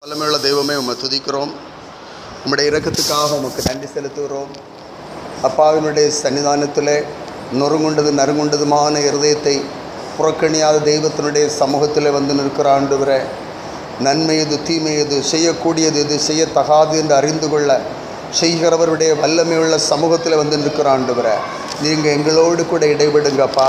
வல்லமையுள்ள தெய்வமே உம்மை துதிக்கிறோம். உம்முடைய இரக்கத்துக்காக உமக்கு நன்றி செலுத்துகிறோம். அப்பாவினுடைய சன்னிதானத்தில் நொறுங்குண்டது நறுங்குண்டதுமான இருதயத்தை புறக்கணியாத தெய்வத்தினுடைய சமூகத்தில் வந்து நிற்கிற ஆண்டவரே, நன்மை எது தீமை எது, செய்யக்கூடியது எது செய்யத்தகாது என்று அறிந்து கொள்ள செய்கிறவருடைய வல்லமையுள்ள சமூகத்தில் வந்து நிற்கிற ஆண்டவரே, நீங்கள் எங்களோடு கூட இடைபடுங்கப்பா.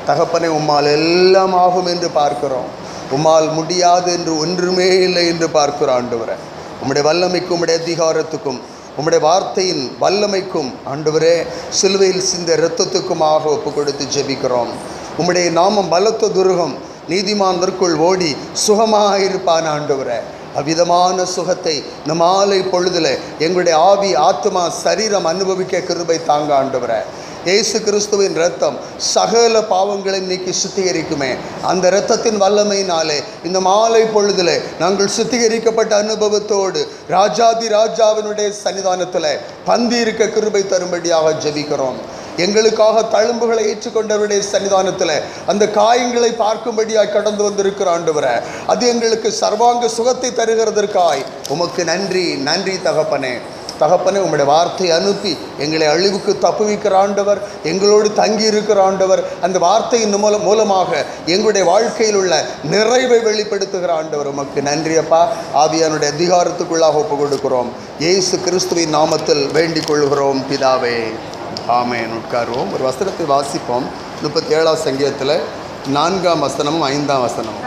தகப்பனை, உம்மால் எல்லாம் ஆகும் என்று பார்க்கிறோம். உம்மால் முடியாது என்று ஒன்றுமே இல்லை என்று பார்க்கிற ஆண்டவரே, உம்முடைய வல்லமைக்கும் உம்முடைய அதிகாரத்துக்கும் உம்முடைய வார்த்தையின் வல்லமைக்கும் ஆண்டவரே, சிலுவையில் சிந்த இரத்தத்துக்குமாக ஒப்பு கொடுத்து ஜெபிக்கிறோம். உம்முடைய நாமம் பலத்த துருகம், நீதிமான்தற்குள் ஓடி சுகமாக இருப்பான் ஆண்டவரே. அவ்விதமான சுகத்தை இந்த மாலை பொழுதில் எங்களுடைய ஆவி ஆத்மா சரீரம் அனுபவிக்க கிருபை தாங்க ஆண்டவரே. இயேசு கிறிஸ்துவின் இரத்தம் சகல பாவங்களை நீக்கி சுத்திகரிக்குமே. அந்த இரத்தத்தின் வல்லமையினாலே இந்த மாலை பொழுதில் நாங்கள் சுத்திகரிக்கப்பட்ட அனுபவத்தோடு ராஜாதி ராஜாவினுடைய சன்னிதானத்தில் பந்தி இருக்க கிருபை தரும்படியாக ஜெபிக்கிறோம். எங்களுக்காக தழும்புகளை ஏற்றுக்கொண்டவருடைய சன்னிதானத்தில் அந்த காயங்களை பார்க்கும்படியாக கடந்து வந்திருக்கிற ஆண்டவரே, அது எங்களுக்கு சர்வாங்க சுகத்தை தருகிறதற்காய் உமக்கு நன்றி. நன்றி தகப்பனே. தகப்பனே, உம்முடைய வார்த்தை அனுப்பி எங்களை அழிவுக்கு தப்புவிக்கிற ஆண்டவர், எங்களோடு தங்கி இருக்கிற ஆண்டவர், அந்த வார்த்தையின் மூலமாக எங்களுடைய வாழ்க்கையில் உள்ள நிறைவை வெளிப்படுத்துகிற ஆண்டவர், உமக்கு நன்றி அப்பா. ஆவியானுடைய அதிகாரத்துக்குள்ளாக ஒப்பு கொடுக்கிறோம். இயேசு கிறிஸ்துவின் நாமத்தில் வேண்டிக் கொள்கிறோம் பிதாவே, ஆமென். உட்காருவோம். ஒரு வசனத்தை வாசிப்போம். 37ஆம் சங்கீதத்தில் 4ஆம் வசனமும் 5ஆம் வசனம்.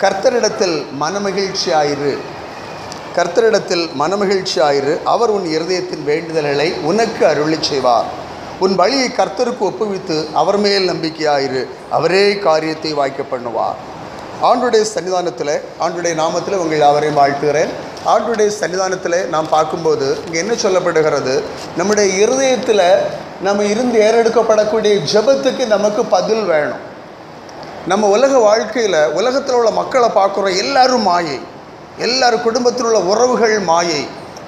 கர்த்தரிடத்தில் மனமகிழ்ச்சியாயிரு, கர்த்தரிடத்தில் மனமகிழ்ச்சியாயிரு, அவர் உன் இருதயத்தின் வேண்டுதல்களை உனக்கு அருளி செய்வார். உன் வழியை கர்த்தருக்கு ஒப்புவித்து அவர் மேல் நம்பிக்கையாயிரு, அவரே காரியத்தை வாய்க்க பண்ணுவார். ஆண்டுடைய சன்னிதானத்தில், ஆண்டுடைய நாமத்தில் உங்கள் அவரையும் வாழ்த்துகிறேன். ஆண்டுடைய சன்னிதானத்தில் நாம் பார்க்கும்போது இங்கே என்ன சொல்லப்படுகிறது, நம்முடைய இருதயத்தில் நம்ம இருந்து ஏறெடுக்கப்படக்கூடிய ஜெபத்துக்கு நமக்கு பதில் வேணும். நம்ம உலக வாழ்க்கையில் உலகத்தில் உள்ள மக்களை பார்க்குறோம், எல்லாரும் மாயை, எல்லாரும் குடும்பத்தில் உள்ள உறவுகள் மாயை,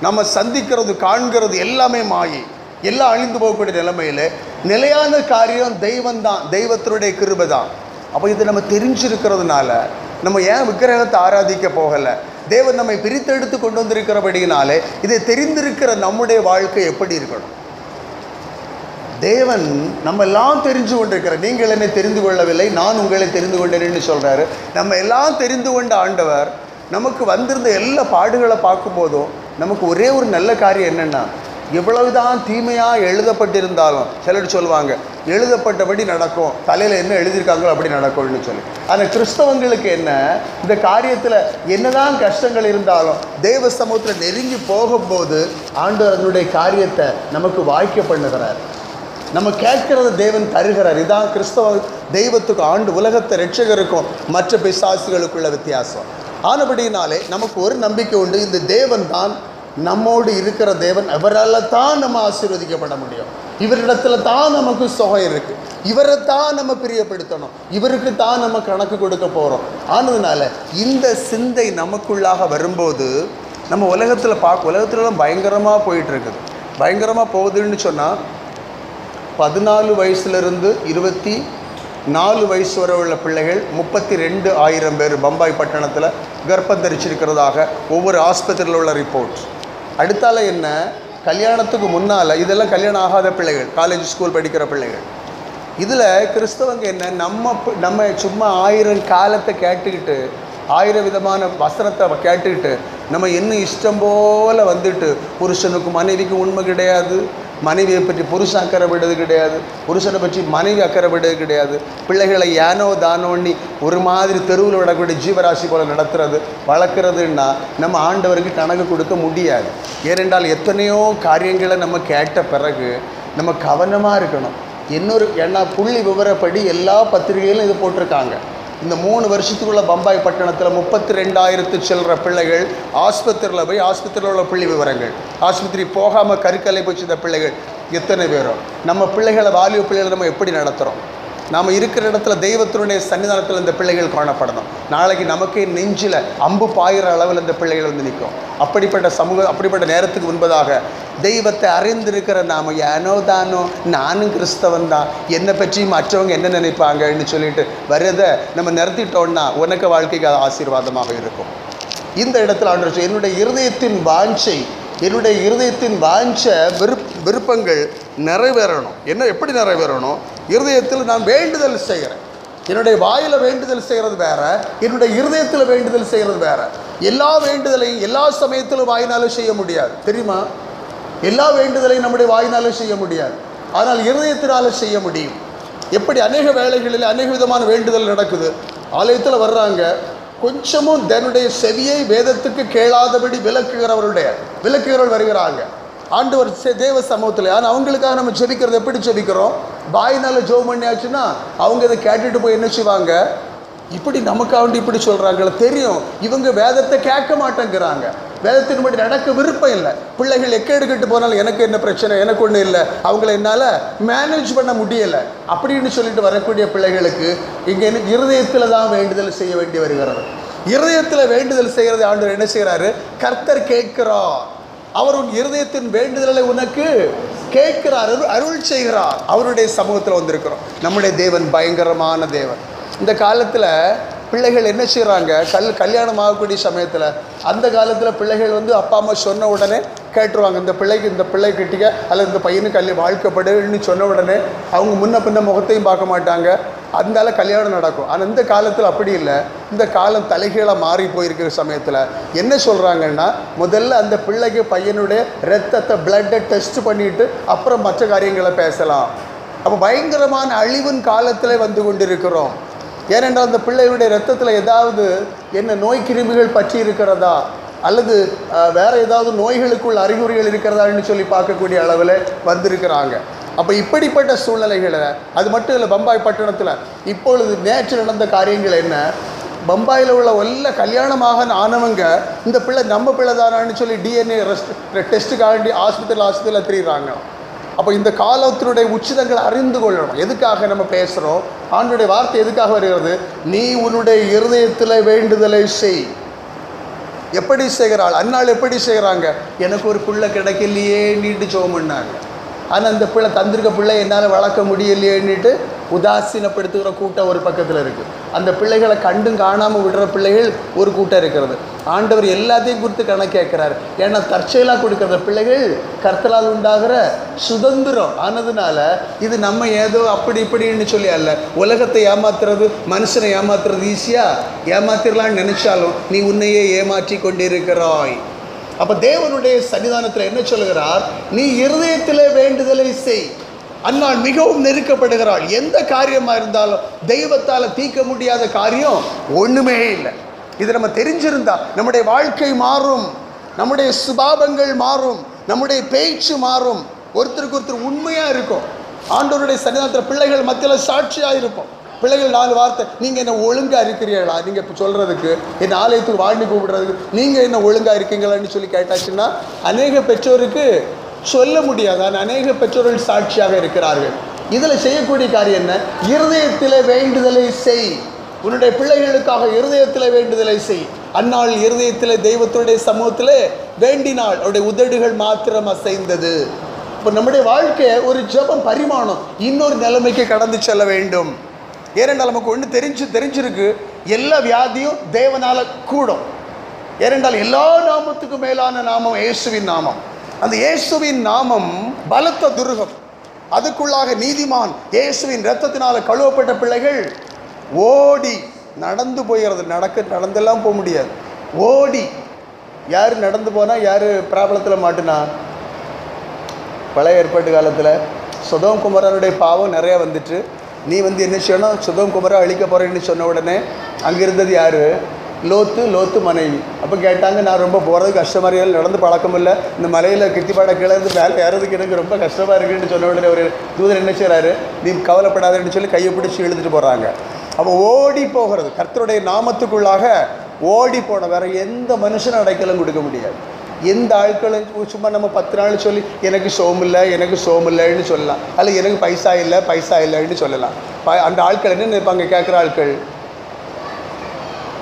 நம்ம சந்திக்கிறது காண்கிறது எல்லாமே மாயை, எல்லாம் அழிந்து போகக்கூடிய நிலைமையில் நிலையான காரியம் தெய்வம்தான், தெய்வத்தினுடைய கிருபை தான். அப்போ இது நம்ம தெரிஞ்சிருக்கிறதுனால நம்ம ஏன் விக்கிரகத்தை ஆராதிக்க போகலை? தேவன் நம்மை பிரித்தெடுத்து கொண்டு வந்திருக்கிறபடினாலே இதை தெரிந்திருக்கிற நம்முடைய வாழ்க்கை எப்படி இருக்கணும்? தேவன் நம்ம எல்லாம் தெரிஞ்சு கொண்டிருக்கிற, நீங்கள் என்னை தெரிந்து கொள்ளவில்லை, நான் உங்களை தெரிந்து கொண்டேன்னு சொல்கிறாரு. நம்ம எல்லாம் தெரிந்து கொண்ட ஆண்டவர் நமக்கு வந்திருந்த எல்லா பாடுகளை பார்க்கும்போதும் நமக்கு ஒரே ஒரு நல்ல காரியம் என்னென்னா, எவ்வளவுதான் தீமையாக எழுதப்பட்டிருந்தாலும் சிலர் சொல்லுவாங்க எழுதப்பட்டபடி நடக்கும், தலையில் என்ன எழுதியிருக்காங்களோ அப்படி நடக்கும்னு சொல்லி. ஆனால் கிறிஸ்தவங்களுக்கு என்ன, இந்த காரியத்தில் என்னதான் கஷ்டங்கள் இருந்தாலும் தேவ சமூகத்தில் நெருங்கி போகும்போது ஆண்டவர் அதனுடைய காரியத்தை நமக்கு வாய்க்க பண்ணுகிறார். நம்ம கேட்கிறத தேவன் தருகிறார். இதான் கிறிஸ்தவ தெய்வத்துக்கு உலகத்தை ரட்சகருக்கும் மற்ற பிசாசுகளுக்குள்ள வித்தியாசம். ஆனபடினாலே நமக்கு ஒரு நம்பிக்கை உண்டு, இந்த தேவன் தான் நம்மோடு இருக்கிற தேவன், இவரால் தான் நம்ம ஆசீர்வதிக்கப்பட முடியும், இவரிடத்துல தான் நமக்கு சுகம் இருக்குது, இவரை தான் நம்ம பிரியப்படுத்தணும், இவருக்கு தான் நம்ம கணக்கு கொடுக்க போகிறோம். ஆனதுனால இந்த சிந்தை நமக்குள்ளாக வரும்போது நம்ம உலகத்துலலாம் பயங்கரமாக போயிட்டுருக்குது. பயங்கரமாக போகுதுன்னு சொன்னால் 14 வயசுலேருந்து 24 வயசு வரை உள்ள பிள்ளைகள் 32,000 பேர் பம்பாய் பட்டணத்தில் கர்ப்பம் தரிச்சிருக்கிறதாக ஒவ்வொரு ஆஸ்பத்திரியில் உள்ள ரிப்போர்ட். அடுத்தால என்ன, கல்யாணத்துக்கு முன்னால் இதெல்லாம் கல்யாணம் ஆகாத பிள்ளைகள், காலேஜ் ஸ்கூல் படிக்கிற பிள்ளைகள். இதில் கிறிஸ்தவங்க என்ன, நம்ம சும்மா 1000 காலத்தை கேட்டுக்கிட்டு 1000 விதமான வசனத்தை கேட்டுக்கிட்டு நம்ம இன்னும் இஷ்டம் போல் வந்துட்டு புருஷனுக்கு மனைவிக்கு உண்மை கிடையாது, மனைவியை பற்றி புருஷன் அக்கறைப்படுறது கிடையாது, புருஷனை பற்றி மனைவி அக்கறைப்படுறது கிடையாது, பிள்ளைகளை ஏனோ தானோண்ணி ஒரு மாதிரி தெருவில் விடக்கூடிய ஜீவராசி போல் நடத்துறது வளர்க்குறதுன்னா நம்ம ஆண்டவருக்கு கணக்கு கொடுக்க முடியாது. ஏனென்றால் எத்தனையோ காரியங்களை நம்ம கேட்ட பிறகு நம்ம கவனமாக இருக்கணும். ஏன்னா புள்ளி விவரப்படி எல்லா பத்திரிகையிலும் இது போட்டிருக்காங்க. இந்த 3 வருஷத்துக்குள்ள பம்பாய் பட்டணத்தில் 32,000 சில்லற பிள்ளைகள் ஆஸ்பத்திரியில் போய், ஆஸ்பத்திரியில் உள்ள புள்ளி விவரங்கள், ஆஸ்பத்திரி போகாமல் கருக்கலை போச்சு இந்த பிள்ளைகள் எத்தனை பேரும். நம்ம பிள்ளைகளை, வாலிப பிள்ளைகளை நம்ம எப்படி நடத்துகிறோம்? நாம் இருக்கிற இடத்துல தெய்வத்தினுடைய சன்னிதானத்தில் இந்த பிள்ளைகள் காணப்படணும். நாளைக்கு நமக்கே நெஞ்சில் அம்பு பாயிற அளவில் இந்த பிள்ளைகள் வந்து நிற்கும். அப்படிப்பட்ட நேரத்துக்கு முன்பதாக தெய்வத்தை அறிந்திருக்கிற நாம் ஏனோ தானோ நானும் கிறிஸ்தவன் தான், என்னை பற்றி மற்றவங்க என்ன நினைப்பாங்கன்னு சொல்லிட்டு வரதை நம்ம நிறுத்திட்டோம்னா உனக்கு வாழ்க்கைக்கு அது ஆசீர்வாதமாக இருக்கும். இந்த இடத்துல ஆண்டவர் என்னுடைய இருதயத்தின் வாஞ்ச விருப்பங்கள் நிறைவேறணும். எப்படி நிறைவேறணும்? இருதயத்தில் நான் வேண்டுதல் செய்கிறேன். என்னுடைய வாயில் வேண்டுதல் செய்கிறது வேற, என்னுடைய இருதயத்தில் வேண்டுதல் செய்கிறது வேற. எல்லா வேண்டுதலையும் எல்லா சமயத்திலும் வாயினாலும் செய்ய முடியாது, தெரியுமா? எல்லா வேண்டுதலையும் நம்முடைய வாயினாலும் செய்ய முடியாது, ஆனால் இருதயத்தினால செய்ய முடியும். எப்படி அநேக வேளைகளில் அநேக விதமான வேண்டுதல் நடக்குது. ஆலயத்தில் வர்றாங்க, கொஞ்சமும் தன்னுடைய செவியை வேதத்துக்கு கேளாதபடி விளக்குகிறவர்கள் வருகிறாங்க ஆண்டவர் தேவ சமூகத்தில். ஆனால் அவங்களுக்காக நம்ம ஜெபிக்கிறது எப்படி ஜெபிக்கிறோம்? வாயினால ஜெபம் பண்ணியாச்சுன்னா அவங்க இதை கேட்டுட்டு போய் என்ன செய்வாங்க? இப்படி நமக்காக இப்படி சொல்கிறாங்களே தெரியும், இவங்க வேதத்தை கேட்க மாட்டேங்கிறாங்க, வேதத்தின்படி நடக்க விருப்பம் இல்லை. பிள்ளைகள் எக்கேடு கெட்டு போனாலும் எனக்கு என்ன பிரச்சனை, எனக்கு ஒன்றும் இல்லை, அவங்கள என்னால் மேனேஜ் பண்ண முடியலை அப்படின்னு சொல்லிட்டு வரக்கூடிய பிள்ளைகளுக்கு இங்கே இருதயத்தில் தான் வேண்டுதல் செய்ய வேண்டி வருகிறது. இருதயத்தில் வேண்டுதல் செய்கிறது ஆண்டவர் என்ன செய்கிறாரு? கர்த்தர் கேட்கிறார். அவர் உன் இருதயத்தின் வேண்டுதலை உனக்கு கேட்கிறார், அருள் செய்கிறார். அவருடைய சமூகத்தில் வந்திருக்கிறோம். நம்முடைய தேவன் பயங்கரமான தேவன். இந்த காலத்தில் பிள்ளைகள் என்ன செய்கிறாங்க? கல்யாணம் ஆகக்கூடிய சமயத்தில் அந்த காலத்தில் பிள்ளைகள் வந்து அப்பா அம்மா சொன்ன உடனே கேட்டுருவாங்க. இந்த பிள்ளை கிட்டிக்க அல்லது இந்த பையனுக்கு வாழ்க்கைப்படுன்னு சொன்ன உடனே அவங்க முன்ன பின்ன முகத்தையும் பார்க்க மாட்டாங்க, அதனால கல்யாணம் நடக்கும். ஆனால் இந்த காலத்தில் அப்படி இல்லை. இந்த காலம் தலைகீழாக மாறி போயிருக்கிற சமயத்தில் என்ன சொல்கிறாங்கன்னா, முதல்ல அந்த பிள்ளைக்கு பையனுடைய ரத்தத்தை பிளட்டை டெஸ்ட் பண்ணிவிட்டு அப்புறம் மற்ற காரியங்களை பேசலாம். அப்போ பயங்கரமான அழிவின் காலத்தில் வந்து கொண்டிருக்கிறோம். ஏனென்றால் அந்த பிள்ளைகளுடைய ரத்தத்தில் ஏதாவது என்ன நோய் கிருமிகள் பற்றி இருக்கிறதா அல்லது வேறு ஏதாவது நோய்களுக்குள் அறிகுறிகள் இருக்கிறதான்னு சொல்லி பார்க்கக்கூடிய அளவில் வந்திருக்கிறாங்க. அப்போ இப்படிப்பட்ட சூழ்நிலைகளை, அது மட்டும் இல்லை, பம்பாய் பட்டணத்தில் இப்பொழுது நேற்று நடந்த காரியங்கள் என்ன? பம்பாயில் உள்ள எல்லா கல்யாணமாக ஆனவங்க இந்த பிள்ளை நம்ம பிள்ளை தானான்னு சொல்லி டிஎன்ஏ டெஸ்ட்டுக்காண்டி ஆஸ்பத்திரியில் தெரியுறாங்க. அப்போ இந்த காலத்தினுடைய உச்சிதங்களை அறிந்து கொள்ளணும். எதுக்காக நம்ம பேசுகிறோம்? ஆண்டவருடைய வார்த்தை எதுக்காக வருகிறது? நீ உன்னுடைய இருதயத்தில் வேண்டுதலை செய். எப்படி செய்கிறாள்? அந்நாள் எப்படி செய்கிறாங்க? எனக்கு ஒரு பிள்ளை கிடைக்கலையே நீட்டு ஜெபம் பண்ணாங்க. ஆனால் அந்த பிள்ளை தந்திருக்க பிள்ளை என்னால் வளர்க்க முடியலையேன்னுட்டு உதாசீனப்படுத்துகிற கூட்டம் ஒரு பக்கத்தில் இருக்குது. அந்த பிள்ளைகளை கண்டும் காணாமல் விடுற பிள்ளைகள் ஒரு கூட்டம் இருக்கிறது. ஆண்டவர் எல்லாத்தையும் குறித்து கணக்கு கேட்குறாரு. ஏன்னா தற்செயலாக கொடுக்குற பிள்ளைகள் கர்த்தரால் உண்டாகிற சுதந்திரம் ஆனதுனால இது நம்ம ஏதோ அப்படி இப்படின்னு சொல்லி அல்ல. உலகத்தை ஏமாத்துறது, மனுஷனை ஏமாத்துறது ஈஸியாக ஏமாத்திரலான்னு நினைச்சாலும் நீ உன்னையே ஏமாற்றி கொண்டிருக்கிறாய். அப்போ தேவனுடைய சன்னிதானத்தில் என்ன சொல்லுகிறார்? நீ இருதயத்தில் வேண்டுதலை செய். அந்நாள் மிகவும் நெருக்கப்படுகிறாள். எந்த காரியமாக இருந்தாலும் தெய்வத்தால் தீர்க்க முடியாத காரியம் ஒன்றுமே இல்லை. இது நம்ம தெரிஞ்சிருந்தா நம்முடைய வாழ்க்கை மாறும், நம்முடைய சுபாவங்கள் மாறும், நம்முடைய பேச்சு மாறும், ஒருத்தருக்கு ஒருத்தர் உண்மையாக இருக்கும். ஆண்டவருடைய சன்னிதானத்தில் பிள்ளைகள் மத்தியில் சாட்சியாக இருப்போம். பிள்ளைகள் 4 வார்த்தை, நீங்கள் என்ன ஒழுங்காக இருக்கிறீங்களா, நீங்கள் இப்போ சொல்கிறதுக்கு என் ஆலயத்துக்கு வாழ்ந்து கூப்பிடுறதுக்கு நீங்கள் என்ன ஒழுங்காக இருக்கீங்களான்னு சொல்லி கேட்டாச்சுன்னா அநேக பெற்றோருக்கு சொல்ல முடியாது. ஆனால் அநேக பெற்றோர்கள் சாட்சியாக இருக்கிறார்கள். இதில் செய்யக்கூடிய காரியம் என்ன? இருதயத்தில் வேண்டுதலை செய். உன்னுடைய பிள்ளைகளுக்காக இருதயத்தில் வேண்டுதலை செய். அந்நாள் இருதயத்தில் தெய்வத்துடைய சமூகத்தில் வேண்டினாள், அவருடைய உதடுகள் மாத்திரம் அசைந்தது. இப்போ நம்முடைய வாழ்க்கையை ஒரு ஜெபம் பரிமாணம் இன்னொரு நிலைமைக்கு கடந்து செல்ல வேண்டும். ஏனென்றால் நமக்கு ஒன்று தெரிஞ்சிருக்கு, எல்லா வியாதியும் தேவனால் கூடும். ஏனென்றால் எல்லா நாமத்துக்கும் மேலான நாமம் இயேசுவின் நாமம். அந்த இயேசுவின் நாமம் பலத்த துருகம். அதுக்குள்ளாக நீதிமான் இயேசுவின் இரத்தத்தினால கழுவப்பட்ட பிள்ளைகள் ஓடி நடந்து போகிறது. நடந்தெல்லாம் போக முடியாது, ஓடி. யார் நடந்து போனால் யார் பிராபலத்தில் மாட்டுனா? பழைய ஏற்பாட்டு காலத்தில் சொதோம் குமாரனுடைய பாவம் நிறையா வந்துட்டு நீ என்ன செய்யணும்? சொதோம் குமாரை அழிக்க போகிறேன்னு சொன்ன உடனே அங்கே இருந்தது யார்? லோத்து மனைவி. அப்போ கேட்டாங்க, நான் ரொம்ப போகிறதுக்கு கஷ்டமாக இருக்கு, நடந்து பழக்கம் இல்லை, இந்த மலையில் கிட்டிப்பாட கீழே இருந்து மேலே ஏறதுக்கு எனக்கு ரொம்ப கஷ்டமாக இருக்குன்னு சொன்ன உடனே ஒரு தூதர் என்ன செய்கிறாரு? நீ கவலைப்படாதுன்னு சொல்லி கையை பிடிச்சி இழுத்துட்டு போகிறாங்க. அப்போ ஓடி போகிறது, கர்த்தருடைய நாமத்துக்குள்ளாக ஓடி போன வேற எந்த மனுஷனும் அடைக்கலம் கொடுக்க முடியாது. எந்த ஆட்களை சும்மா நம்ம 10 நாள் சொல்லி எனக்கு சோமில்லைன்னு சொல்லலாம், அல்ல எனக்கு பைசா இல்லைன்னு சொல்லலாம். அந்த ஆட்கள் என்ன நினைப்பாங்க? கேட்குற ஆட்கள்